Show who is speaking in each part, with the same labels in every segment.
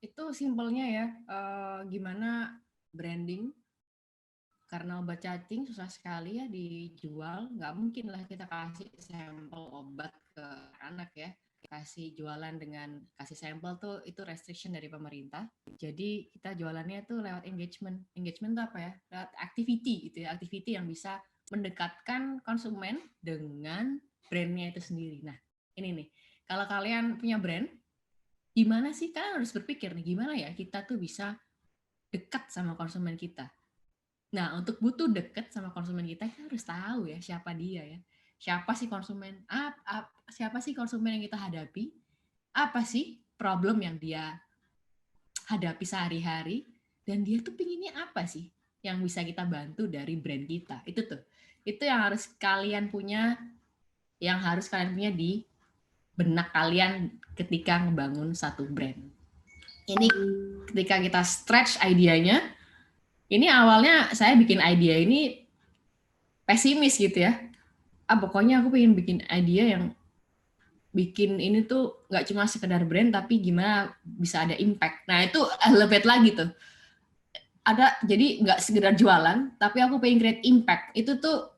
Speaker 1: Itu simpelnya ya, gimana branding, karena obat cacing susah sekali ya dijual, nggak mungkin lah kita kasih sampel obat ke anak ya, kasih jualan dengan kasih sampel tuh itu restriction dari pemerintah. Jadi kita jualannya tuh lewat engagement. Engagement tuh apa ya? Lewat activity gitu ya, activity yang bisa mendekatkan konsumen dengan brandnya itu sendiri. Nah, ini nih, kalau kalian punya brand, gimana sih kalian harus berpikir nih gimana ya kita tuh bisa dekat sama konsumen kita. Nah, untuk butuh dekat sama konsumen kita harus tahu ya siapa dia ya. Siapa sih konsumen? Siapa sih konsumen yang kita hadapi? Apa sih problem yang dia hadapi sehari-hari? Dan dia tuh pinginnya apa sih yang bisa kita bantu dari brand kita? Itu tuh. Itu yang harus kalian punya, di benak kalian ketika ngebangun satu brand. Ini ketika kita stretch idenya, ini awalnya saya bikin ide ini pesimis gitu ya. Pokoknya aku pengen bikin ide yang bikin ini tuh nggak cuma sekedar brand tapi gimana bisa ada impact. Nah itu elevate lagi tuh. Jadi nggak sekedar jualan, tapi aku pengen create impact. Itu tuh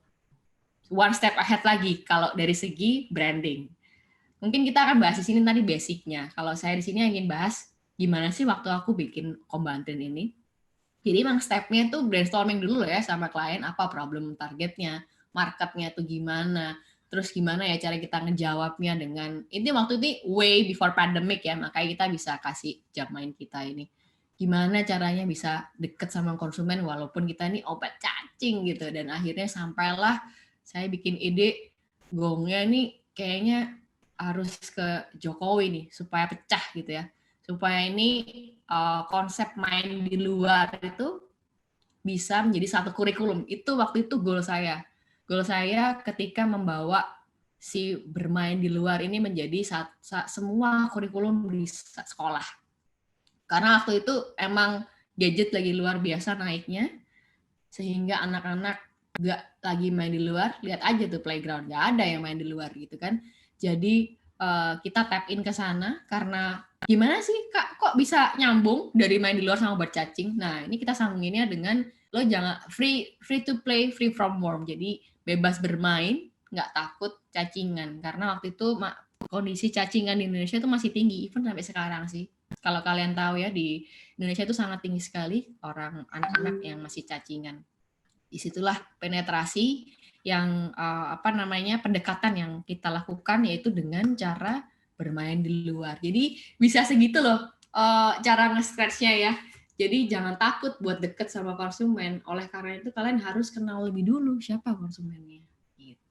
Speaker 1: one step ahead lagi kalau dari segi branding. Mungkin kita akan bahas di sini tadi basicnya. Kalau saya di sini ingin bahas gimana sih waktu aku bikin Kombantin ini. Jadi emang stepnya tuh brainstorming dulu ya sama klien apa problem targetnya, marketnya tuh gimana, terus gimana ya cara kita ngejawabnya dengan ini waktu itu way before pandemic ya, makanya kita bisa kasih jam main kita ini. Gimana caranya bisa deket sama konsumen walaupun kita ini obat cacing gitu, dan akhirnya sampailah saya bikin ide gongnya nih kayaknya harus ke Jokowi nih supaya pecah gitu ya, supaya ini konsep main di luar itu bisa menjadi satu kurikulum. Itu waktu itu goal saya. Goal saya ketika membawa si bermain di luar ini menjadi semua kurikulum di sekolah. Karena waktu itu emang gadget lagi luar biasa naiknya, sehingga anak-anak gak lagi main di luar, lihat aja tuh playground, gak ada yang main di luar gitu kan. Jadi kita tap in ke sana karena gimana sih Kak kok bisa nyambung dari main di luar sama bercacing. Nah, ini kita sambunginnya dengan lo jangan free to play, free from worm. Jadi bebas bermain, nggak takut cacingan. Karena waktu itu kondisi cacingan di Indonesia itu masih tinggi, even sampai sekarang sih. Kalau kalian tahu ya di Indonesia itu sangat tinggi sekali orang anak-anak yang masih cacingan. Disitulah penetrasi yang pendekatan yang kita lakukan yaitu dengan cara bermain di luar. Jadi bisa segitu loh cara nge-scratch-nya ya. Jadi jangan takut buat deket sama konsumen. Oleh karena itu kalian harus kenal lebih dulu siapa konsumennya. Gitu.